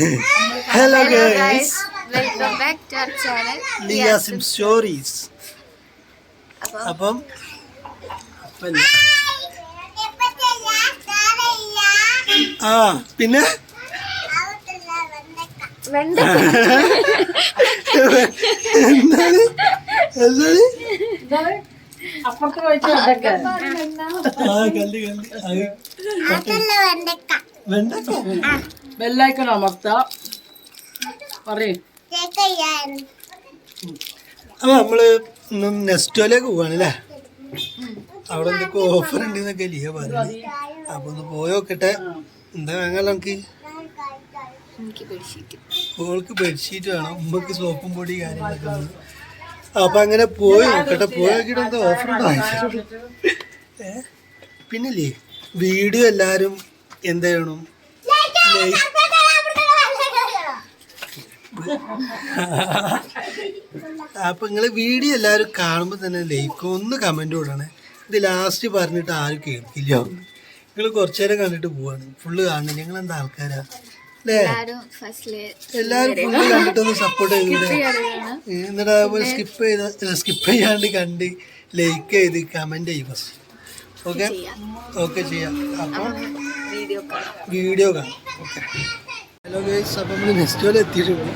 Hello guys, welcome back to our channel Liasim Stories. അപ്പം പിന്നെ bell icon അമർത്താ പറയും. അപ്പൊ നമ്മള് നെസ്റ്റോയിലേക്ക് പോവാണ് അല്ലേ? അവിടെ എന്തൊക്കെ ഓഫർ ഉണ്ട് എന്നൊക്കെ ലിയ പറഞ്ഞു. അപ്പൊ ഒന്ന് പോയോക്കട്ടെ. എന്താ വാങ്ങാലോ നമുക്ക്? ഓൾക്ക് ബെഡ്ഷീറ്റ് വേണം, ഉമ്മക്ക് സോപ്പും പൊടി കാര്യങ്ങളൊക്കെ വേണം. അപ്പൊ അങ്ങനെ പോയി നോക്കട്ടെ. പോയോക്കിട്ട് എന്താ ഓഫർ ഉണ്ടോ? പിന്നില്ലേ വീഡിയോ എല്ലാരും എന്ത് ചെയ്യണം? അപ്പൊ നിങ്ങള് വീഡിയോ എല്ലാരും കാണുമ്പോ തന്നെ ലൈക്ക് ഒന്ന് കമന്റ് വിടണേ. ഇത് ലാസ്റ്റ് പറഞ്ഞിട്ട് ആരും കേൾക്കില്ല. നിങ്ങൾ കുറച്ചേരം കണ്ടിട്ട് പോവാണ്, ഫുള്ള് കാണുന്നില്ല. നിങ്ങൾ എന്താ ആൾക്കാരാ അല്ലേ? എല്ലാരും ഫുള്ള് കണ്ടിട്ടൊന്ന് സപ്പോർട്ട് ചെയ്ത് എന്നിട്ട് അതുപോലെ സ്കിപ്പ് ചെയ്യാണ്ട് കണ്ട് ലൈക്ക് ചെയ്ത് കമന്റ് ചെയ്യും ഫസ്റ്റ്. ഓക്കെ ചെയ്യാം. അപ്പൊ വീഡിയോ കാണാം. ഓക്കെ. ഹലോ ഗൈസ്, അപ്പം നമ്മൾ നെസ്റ്റോയിൽ എത്തിയിട്ടുണ്ട്.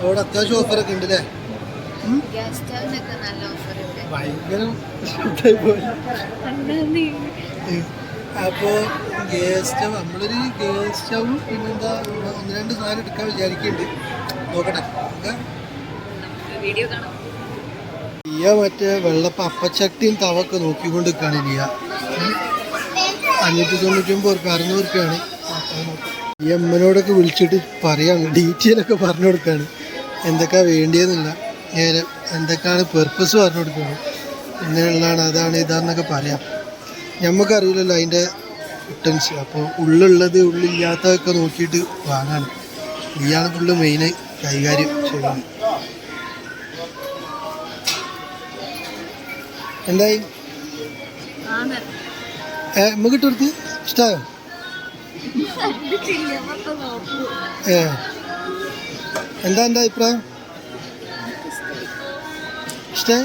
അവിടെ അത്യാവശ്യം ഓഫറൊക്കെ ഉണ്ട് അല്ലേ? ഭയങ്കര അപ്പോൾ ഗ്യാസ് സ്റ്റവ്, നമ്മളൊരു ഗ്യാസ് സ്റ്റവും പിന്നെന്താ 1-2 സാധനം എടുക്കാൻ വിചാരിക്കുന്നുണ്ട്. നോക്കട്ടെ. ലിയ മറ്റേ വെള്ളപ്പം അപ്പച്ചട്ടിയും തവൊക്കെ നോക്കിക്കൊണ്ട് നിൽക്കുകയാണ് ലിയ. 599 600 ഈ അമ്മനോടൊക്കെ വിളിച്ചിട്ട് പറയാം, ഡീറ്റെയിലൊക്കെ പറഞ്ഞു കൊടുക്കുകയാണ് എന്തൊക്കെയാണ് വേണ്ടിയതെന്നില്ല. നേരെ എന്തൊക്കെയാണ് പെർപ്പസ് പറഞ്ഞു കൊടുക്കുകയാണ്. ഇങ്ങനെയുള്ളതാണ്, അതാണ്, ഇതാണെന്നൊക്കെ പറയാം. ഞമ്മക്കറിയില്ലല്ലോ അതിൻ്റെ കുട്ടൻസ്. അപ്പോൾ ഉള്ളുള്ളത് ഉള്ളില്ലാത്തതൊക്കെ നോക്കിയിട്ട് വാങ്ങാണ്. ഇയാണ് ഫുള്ള് മെയിന് കൈകാര്യം ചെയ്യുന്നത്. എന്തായി നമുക്ക് ഇട്ടെടുത്ത് ഇഷ്ടമായോ? എന്താ എൻ്റെ അഭിപ്രായം? ഇഷ്ടേ?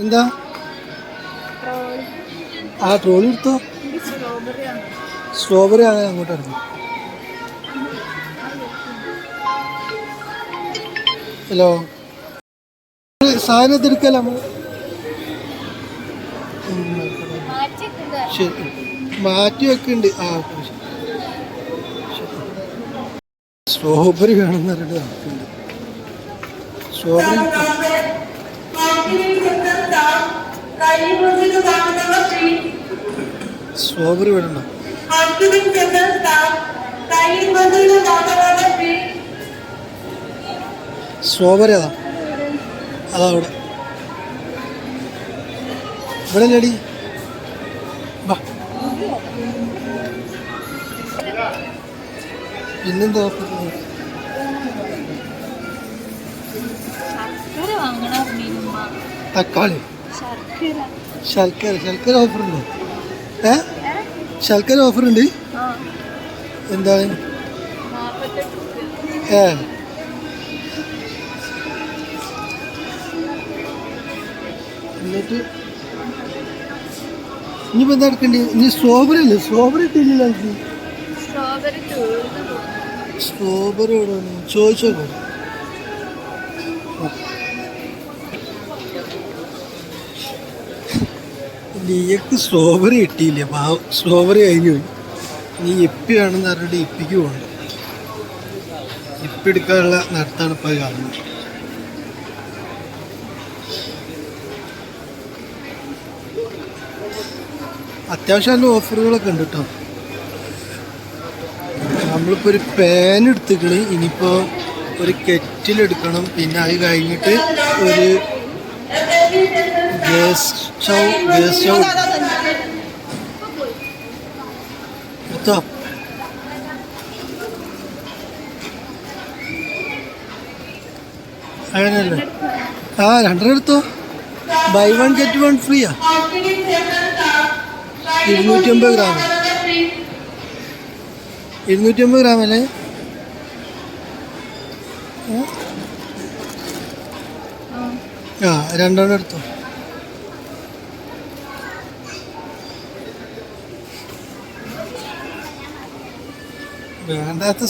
എന്താ ആ ട്രോളി എടുത്തോ? സ്ട്രോബെറി ആണ് അങ്ങോട്ട് ഇറങ്ങി. ഹലോ, സാധനം എടുക്കല്ലോ ശരി, മാറ്റി വെക്കുന്നുണ്ട്. സ്ട്രോബെറി വേണമെന്ന് പറഞ്ഞിട്ട് നടക്കുന്നുണ്ട്. സ്ട്രോബെറി വേണോ? സ്ട്രോബെറി അതാ അവിടെ ഇവിടെ ലേഡി. പിന്നെന്താ തക്കാളി, ശർക്കര ഓഫറുണ്ടോ? ശർക്കര ഓഫറുണ്ട്. എന്താണ്? എന്നിട്ട് ഇനിയിപ്പോൾ എന്താ എടുക്കണ്ടേ? ഇനി സ്ട്രോബെറി അല്ലേ? സ്ട്രോബെറി ഇട്ടില്ല. സ്ട്രോബെറി എവിടെ ചോദിച്ചോക്കോ. ലിയക്ക് സ്ട്രോബെറി കിട്ടിയില്ല. പാവം, സ്ട്രോബെറി കഴിഞ്ഞു പോയി. നീ ഇപ്പി വേണമെന്ന് പറഞ്ഞിട്ട് ഇപ്പിക്ക് പോകണം. ഇപ്പി എടുക്കാനുള്ള നടത്താണ് ഇപ്പോൾ കാണുന്നത്. അത്യാവശ്യം നല്ല ഓഫറുകളൊക്കെ ഉണ്ട് കേട്ടോ. നമ്മളിപ്പോൾ ഒരു പാൻ എടുത്തിക്കണ്. ഇനിയിപ്പോൾ ഒരു കെറ്റിലെടുക്കണം. പിന്നെ അത് കഴിഞ്ഞിട്ട് ഒരു ഗ്യാസ് സ്റ്റൗ എടുത്തോ. അങ്ങനെയല്ലേ? 2 എടുത്തോ. ബൈ 1 get 1 ഫ്രീയാ. 250 ഗ്രാം. 250 ഗ്രാം അല്ലേ? ആ 2 എടുത്തോ. വേണ്ടാത്ത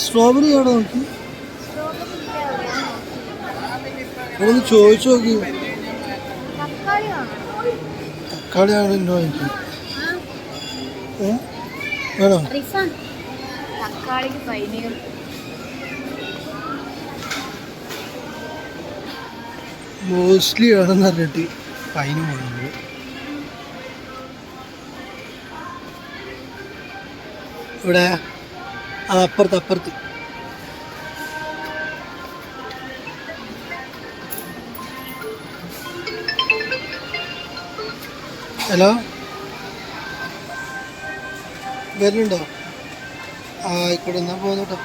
സ്ട്രോബെറി എവിടെ നോക്കി ഒന്ന് ചോദിച്ചു നോക്കി. തക്കാളിയാണ് ഉണ്ടോ എനിക്ക് വേണോ? തക്കാളിക്ക് പൈനീർ മോസ്റ്റ്ലി വേണമെന്ന് പറഞ്ഞിട്ട് ഫൈന് പോകുന്നത്. ഇവിടെ അപ്പുറത്ത് ഹലോ വരുന്നുണ്ടോ? ആയിക്കോട്ടെ എന്നാൽ പോകുന്നു കേട്ടോ.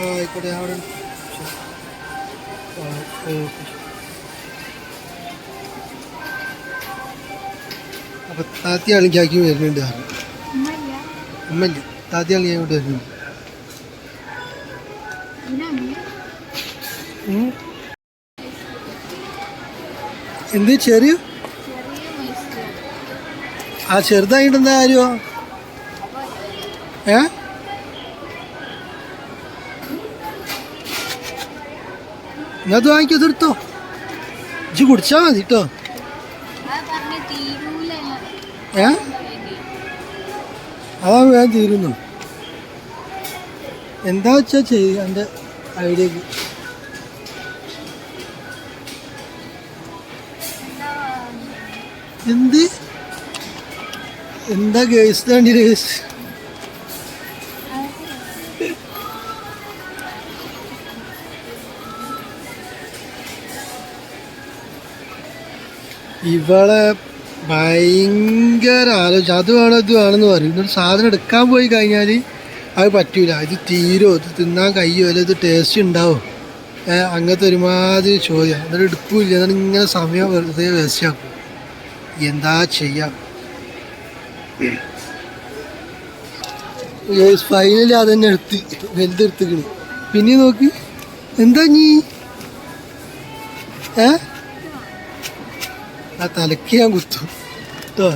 ആയിക്കോട്ടെ ഞാൻ അവിടെ അപ്പം താത്തി അളിക്കാക്കി വരുന്നുണ്ട്. അമ്മല്ല താത്തി അളിക്കാൻ ഇങ്ങോട്ട് വരുന്നുണ്ട്. എന്ത് ചെറിയ ആ ചെറുതായിട്ട് എന്താ കാര്യമോ? അത് വാങ്ങിക്കോ, തീർത്തോ. ഇജ്ജ് കുടിച്ചാ മതി കേട്ടോ. അതാ വേഗം തീരുന്നു. എന്താ വെച്ചാ ചെയ്യ എൻ്റെ ഐഡിയക്ക്. എന്താ കേസ് താണ്ടി കേസ്? ഇവളെ ഭയങ്കര ആലോചന. അത് വേണമെന്ന് പറയും. ഇന്നൊരു സാധനം എടുക്കാൻ പോയി കഴിഞ്ഞാൽ അത് പറ്റൂല. ഇത് തീരോ, ഇത് തിന്നാൻ കഴിയോ, അല്ല ഇത് ടേസ്റ്റ് ഉണ്ടാവോ, അങ്ങനത്തെ ഒരുമാതിരി ചോദ്യം. എന്നിട്ട് എടുക്കൂല. എന്നിട്ട് ഇങ്ങനെ സമയം വെറുതെ വേസ്റ്റാക്കും. എന്താ ചെയ്യാം? ഫൈനലി അതന്നെ വലുതെടുത്തിക്കണ്. പിന്നെ നോക്ക് എന്താ നീ ആ തലക്ക് ഞാൻ കുത്തും കേട്ടോ.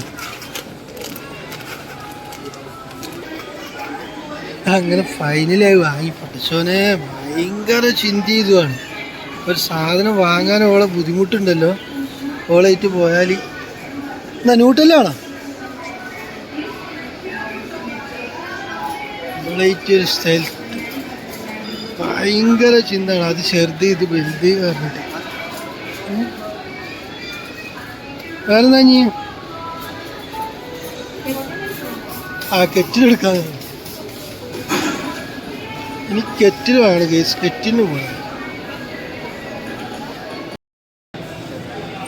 അങ്ങനെ ഫൈനലായി വാങ്ങി. പഠിച്ചോനെ ഭയങ്കര ചിന്തയാണ്. ഒരു സാധനം വാങ്ങാൻ ഓളെ ബുദ്ധിമുട്ടുണ്ടല്ലോ. ഓളായിട്ട് പോയാൽ എന്നാ ന്യൂട്ടല്ലാണോ ഓളായിട്ട് ഒരു സ്ഥലത്ത് ഭയങ്കര ചിന്തയാണ്. അത് ചെറുത് ഇത് വലുത് പറഞ്ഞിട്ട്. വേറെ എന്താ നീ ആ കെറ്റിലെടുക്കാൻ എനിക്ക് കെറ്റിൽ വേണം കേസ്. കെറ്റിന് പോകണം.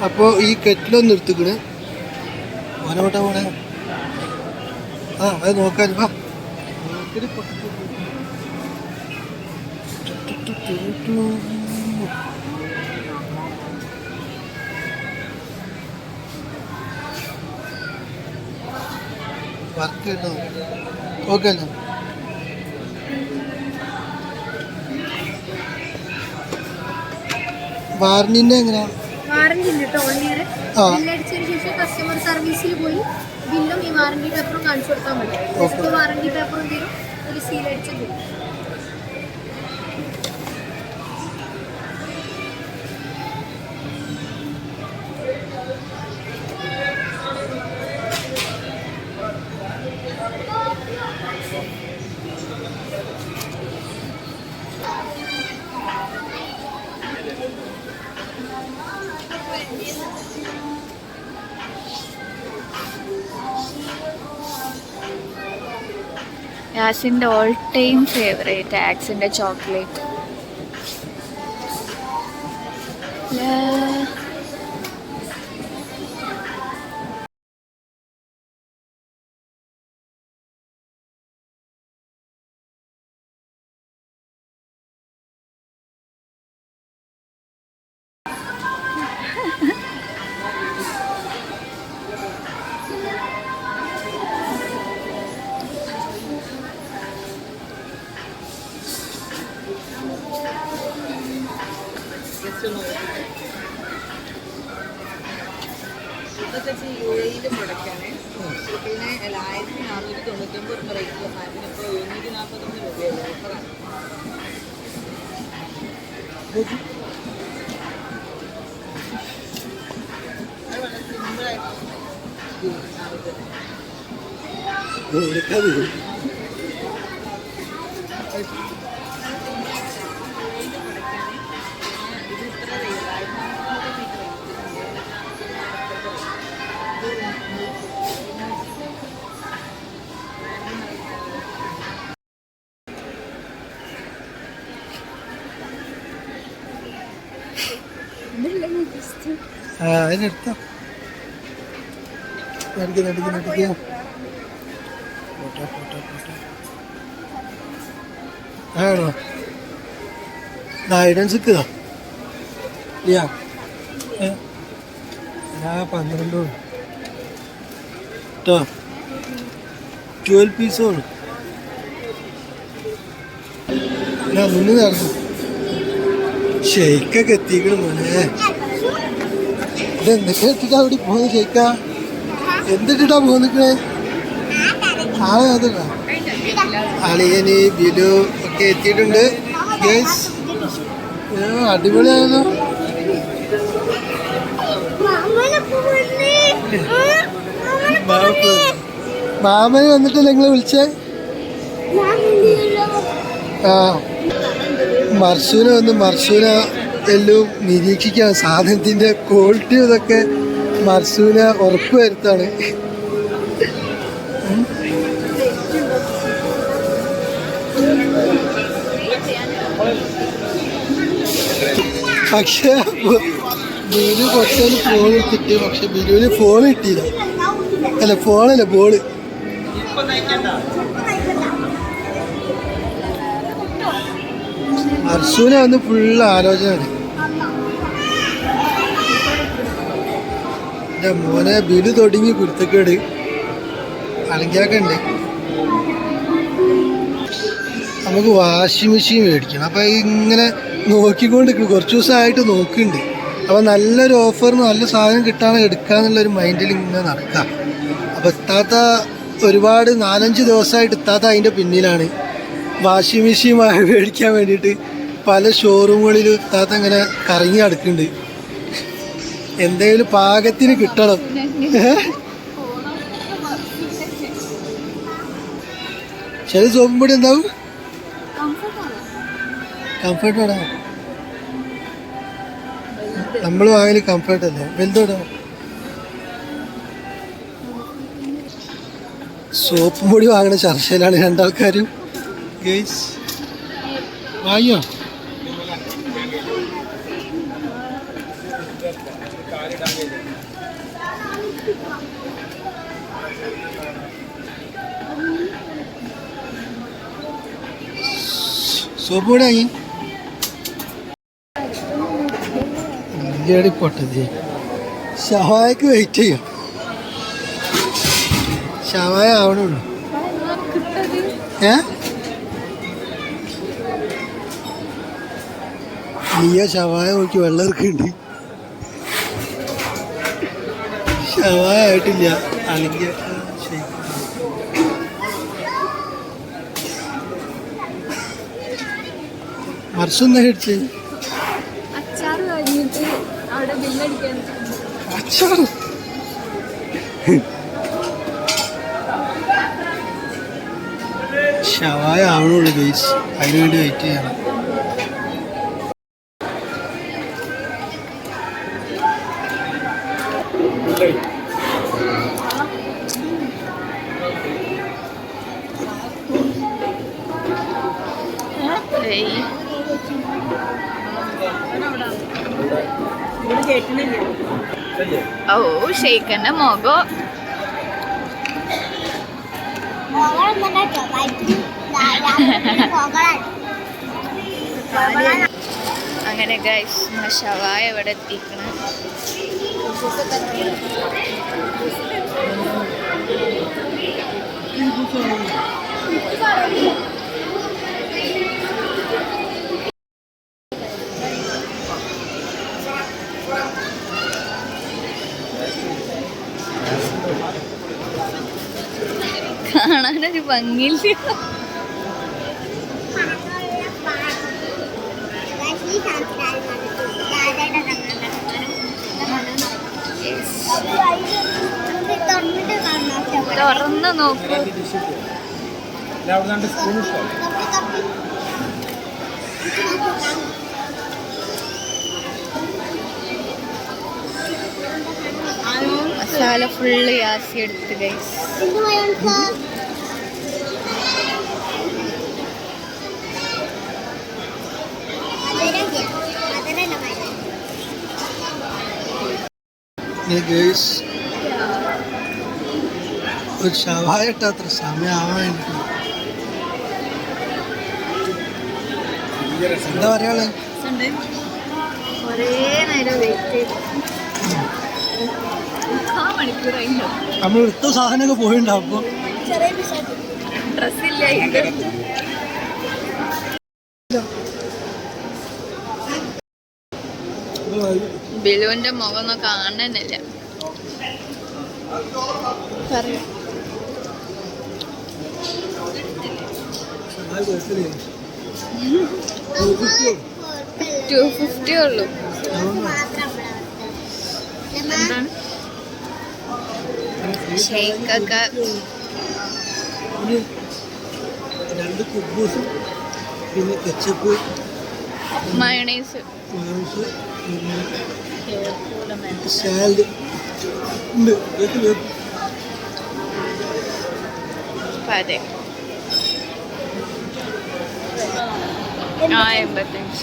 അപ്പോൾ ഈ കെറ്റിലൊന്ന് എടുത്തുക്കണ്. ഓനോട്ടെ പോണേ. അത് നോക്കാൻ വാ. വർക്ക് ഉണ്ടോ? ഓക്കെ അല്ലേ? വാറന്റിന്റെ എങ്ങനെയാ? വാറന്റി ഉണ്ട് കേട്ടോ. 1 ഇയർ ബില്ലടിച്ചതിന് ശേഷം കസ്റ്റമർ സർവീസിൽ പോയി ബില്ലും ഈ വാറന്റി പേപ്പറും കാണിച്ചു കൊടുക്കാൻ പറ്റും. വാറന്റി പേപ്പറും തരും, ഒരു സീലടിച്ചും തരും. യാസിൻ്റെ ഓൾ ടൈം ഫേവറേറ്റ് ആക്സിൻ്റെ ചോക്ലേറ്റ്. ഇതൊക്കെ UAE പ്രൊഡക്റ്റാണ്. പിന്നെ 1499 റേറ്റുള്ള സാധനത്തിന് ഇപ്പോൾ 749 രൂപയല്ലേ ഓഫറാണ്. അതിനെടുത്തോ നടിക്കാം ആണോ ഗൈഡൻസ് യാ 12 കേട്ടോ 12 പീസോളൂ ഞാൻ മുന്നിൽ നടന്നു ഷെയ്ക്കൊക്കെ എത്തിക്കണം മോനെ ഇതെന്തൊക്കെ ഇട്ടിട്ടാ അവിടെ പോകുന്നത് ഷെയ്ക്ക എന്തിട്ടാ പോന്നിക്കണേ ആളെ അതിട്ടാ അളിയന് ബിലു ഒക്കെ എത്തിയിട്ടുണ്ട് ഗൈസ് അടിപൊളിയാണല്ലോ മാമന് വന്നിട്ടല്ലേ നിങ്ങളെ വിളിച്ചേ ആ മർസൂന എല്ലാം നിരീക്ഷിക്കാൻ സാധനത്തിൻ്റെ ക്വാളിറ്റി ഇതൊക്കെ മർസൂന ഉറപ്പ് വരുത്താണ് പക്ഷേ ബിലു കുറച്ചൊരു ഫോൺ എടുത്തിട്ട് പക്ഷെ ബിലുവിന് ഫോൺ കിട്ടിയില്ല അല്ല ഫോണല്ല ബോള് മർസൂന വന്ന് ഫുള്ള് ആലോചനയാണ് എൻ്റെ മോനെ ബിലു തുടങ്ങി കുരുത്തക്കേട് അലങ്കാക്കുണ്ട് നമുക്ക് വാഷിംഗ് മെഷീൻ മേടിക്കണം അപ്പം ഇങ്ങനെ നോക്കിക്കൊണ്ടിരിക്കും കുറച്ച് ദിവസമായിട്ട് നോക്കുന്നുണ്ട് അപ്പോൾ നല്ലൊരു ഓഫറിന് നല്ല സാധനം കിട്ടാതെ എടുക്കാന്നുള്ളൊരു മൈൻഡിൽ ഇങ്ങനെ നടക്കാം അപ്പോൾ ഇത്താത്ത ഒരുപാട് 4-5 ദിവസമായിട്ട് ഇത്താത്ത അതിൻ്റെ പിന്നിലാണ് വാഷിംഗ് മെഷീൻ മേടിക്കാൻ വേണ്ടിയിട്ട് പല ഷോറൂമുകളിലും ഇത്താത്ത ഇങ്ങനെ കറങ്ങി നടക്കുന്നുണ്ട് എന്തെങ്കിലും പാകത്തിന് കിട്ടണം ചില സോപ്പും പൊടി എന്താവും കംഫർട്ടാണോ നമ്മൾ വാങ്ങല് കംഫർട്ടല്ലേ വലുതോടോ സോപ്പും പൊടി വാങ്ങണ ചർച്ചയിലാണ് രണ്ടാൾക്കാരും ഗേസ് വാങ്ങിയോ സോപ്പ് പൊടി വാങ്ങി പൊട്ടത് ഷവായക്ക് വെയിറ്റ് ചെയ്യും ഷവായ ആവണുള്ളൂ നീയ ഷവായ നോക്കി വെള്ളം ഇറക്കുന്നുണ്ട് ഷവായ ആയിട്ടില്ല അല്ലെങ്കിൽ മർസൊന്നും കഴിച്ച് അച്ചാറ് ഷവായ ആവണുള്ളൂ ഗൈസ് അതിനു വേണ്ടി വെയിറ്റ് ചെയ്യണം ഓ ഷെയ്ക്കന്റെ മുഖം അങ്ങനെ ഗൈസ് ഷവായ ഇവിടെ എത്തിക്കണം കാണാനൊരു ഭംഗിയില്ല. തുറന്ന് നോക്കൂ. മസാല ഫുള്ള് യാസി എടുത്ത് ഗൈസ്. ഒരു ഷവായ ഇട്ടത്ര സമയമാവാൻ എന്താ പറയാള്. കുറേ നേരം വെയിറ്റ് ചെയ്തു. നമ്മൾ എടുത്ത സാധനമൊക്കെ പോയിണ്ടാവും. അപ്പൊ ഡ്രസ്സില്ല. ബിലുവിന്റെ മുഖം ഒന്നും കാണാനില്ല. പറയൂ. 250 ഉള്ളൂ. എന്താണ് ഷേക്കൊക്കെ 2 കുബൂസും പിന്നെ കെച്ചപ്പ് മയണൈസ് സാലഡ് ഉണ്ട്. അതെ. 85.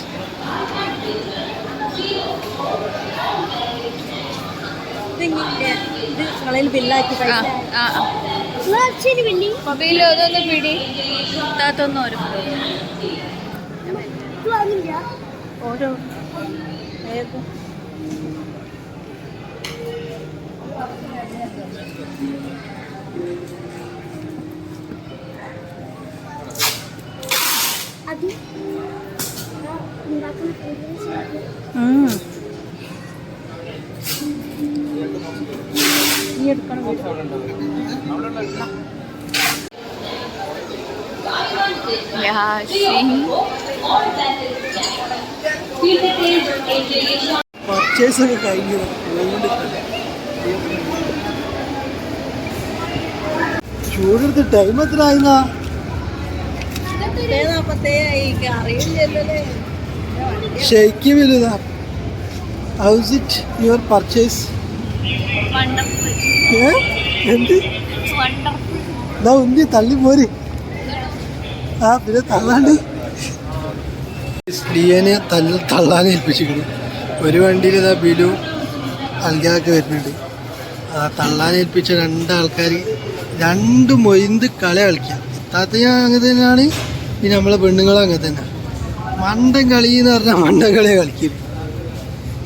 ബില്ല് അതൊന്ന് പിടി. താത്തൊന്നും ഓരോ പർച്ചേസ് ഒക്കെ കഴിഞ്ഞു. ചൂടെടുത്ത് ടൈം എത്ര ആയിരുന്നാ? ഷെയ്ക്ക് വലുതാ. House it your purchase? എന്ത് ഇതാ ഉന്തി തള്ളി പോര്. ആ പിന്നെ തള്ളാണ്ട് ലിയനെ തള്ളാൻ ഏൽപ്പിച്ചിരിക്കുന്നു. ഒരു വണ്ടിയിൽ ഇതാ ബിലു അൽഗാക്ക് വരുന്നുണ്ട്. ആ തള്ളാൻ ഏൽപ്പിച്ച 2 ആൾക്കാർ 2 മൊയ്ന്ത് കളി കളിക്കാം. താത്തയ്യ അങ്ങനെ തന്നെയാണ്. പിന്നെ നമ്മളെ പെണ്ണുങ്ങളും അങ്ങനെ തന്നെ. മണ്ടൻ കളി എന്ന് പറഞ്ഞാൽ മണ്ടൻ കളിയെ കളിക്കും.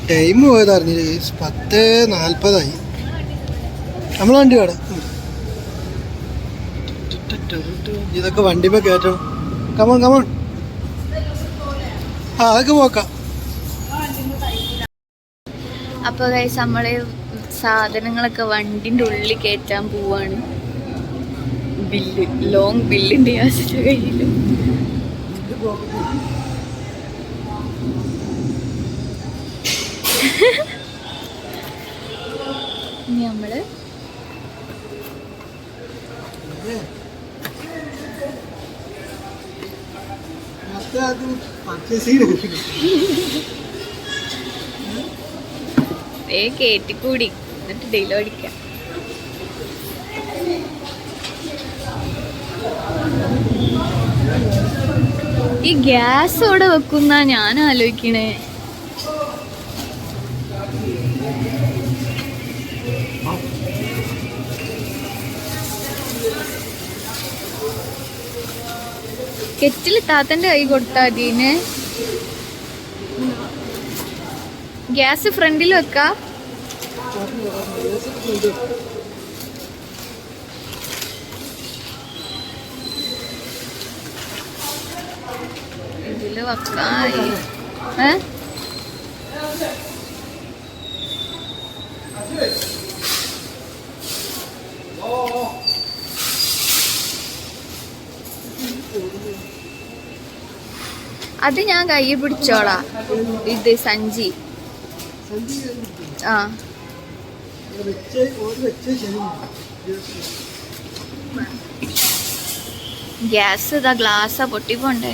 ടൈം പോയത് അറിഞ്ഞില്ല. 10:40 നമ്മളെ വണ്ടി വേണം. ഇതൊക്കെ വണ്ടിമേ കയറ്റണം. Come on come on. ആ അതൊക്കെ പോക്കാം. അപ്പൊ ഗൈസ് നമ്മള് സാധനങ്ങളൊക്കെ വണ്ടിന്റെ ഉള്ളിൽ കയറ്റാൻ പോവാണ്. ബില്ല് ലോങ് ബില്ലിന്റെ യാസിന്റെ കയ്യില്. ഇനി നമ്മള് കേറ്റിക്കൂടി എന്നിട്ട് ഡെയിലി ഓടിക്കാം. ഈ ഗ്യാസ് അവിടെ വെക്കുന്ന ഞാൻ ആലോചിക്കണേ. കെറ്റില് താത്തന്റെ കൈ കൊടുത്താ അതിന്. ഗ്യാസ് ഫ്രണ്ടിൽ വെക്കാ. ഇതില് വെക്കായി. അത് ഞാൻ കയ്യിൽ പിടിച്ചോളാ. ഇത് സഞ്ചി. ആ ഗ്യാസ് ഇതാ ഗ്ലാസ്സാ പൊട്ടിപ്പോണ്ടേ.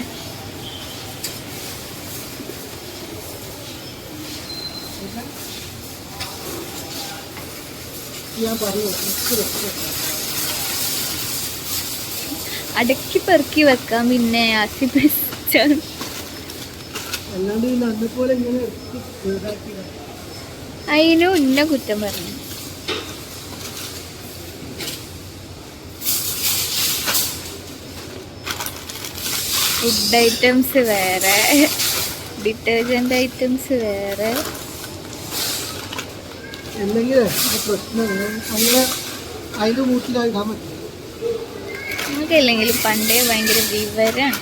അടക്കി പെറുക്കി വെക്കാം. പിന്നെ ആസി പിടിച്ചാണ്. അതിന് ഉന്ന കുറ്റം പറഞ്ഞു. ഫുഡ് ഐറ്റംസ് വേറെ, ഡിറ്റർജന്റ് ഐറ്റംസ് വേറെ. നമുക്കല്ലെങ്കിലും പണ്ടേ ഭയങ്കര വിവരാണ്.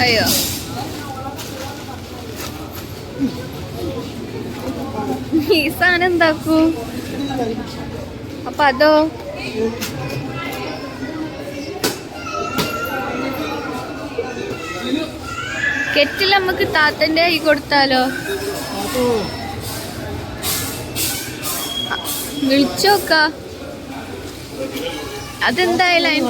അയ്യോ ഈ സാധനം എന്താക്കൂ? അപ്പൊ അതോ കെറ്റിൽ നമുക്ക് താത്തന്റെ കൈ കൊടുത്താലോ? വിളിച്ചോക്ക. അതെന്തായാലും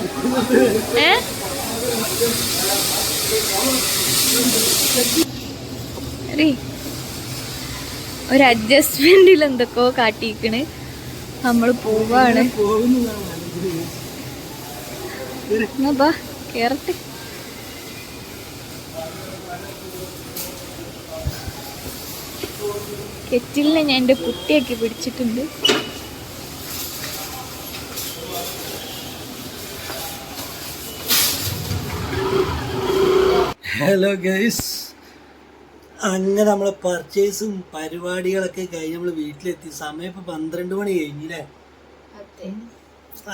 ഒരു അഡ്ജസ്റ്റ്മെന്റിൽ എന്തൊക്കെയോ കാട്ടിക്കണ്. നമ്മള് പോവാണ്. കേറട്ടെ. കെറ്റിലിനെ ഞാൻ എൻ്റെ കുട്ടിയാക്കി പിടിച്ചിട്ടുണ്ട്. ഹലോ ഗൈസ്, അങ്ങനെ നമ്മളെ പർച്ചേസും പരിപാടികളൊക്കെ കഴിഞ്ഞ് നമ്മൾ വീട്ടിലെത്തി. സമയം ഇപ്പൊ 12 മണി കഴിഞ്ഞില്ലേ?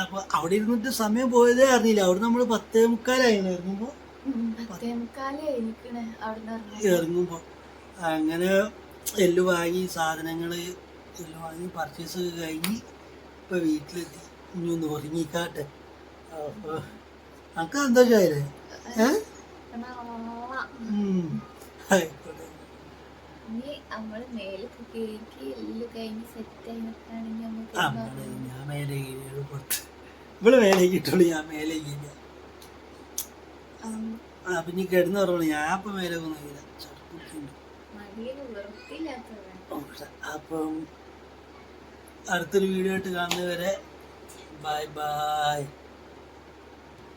അപ്പൊ അവിടെ ഇരുന്നിട്ട് സമയം പോയതേ അറിഞ്ഞില്ല. അവിടെ നമ്മൾ 10:45 ഇറങ്ങുമ്പോ അങ്ങനെ എല്ലാം വാങ്ങി, സാധനങ്ങള് എല്ലാം വാങ്ങി, പർച്ചേസ് കഴിഞ്ഞ് ഇപ്പൊ വീട്ടിലെത്തി. ഇനി ഒന്ന് ഉറങ്ങിക്കാട്ടെ. അപ്പൊ നമുക്ക് സന്തോഷമായില്ലേ? ആയിക്കോട്ടെ. ഞാൻ മേലെ ഇവിടെ മേലെ കിട്ടുള്ളൂ. ഞാൻ മേലെ അപ്പൊ നീ കിടന്ന് പറഞ്ഞോളൂ. ഞാൻ ഇപ്പൊ മേലെ പോകുന്നില്ല. അപ്പം അടുത്തൊരു വീഡിയോ ആയിട്ട് കാണുന്നവരെ ബൈ ബൈ.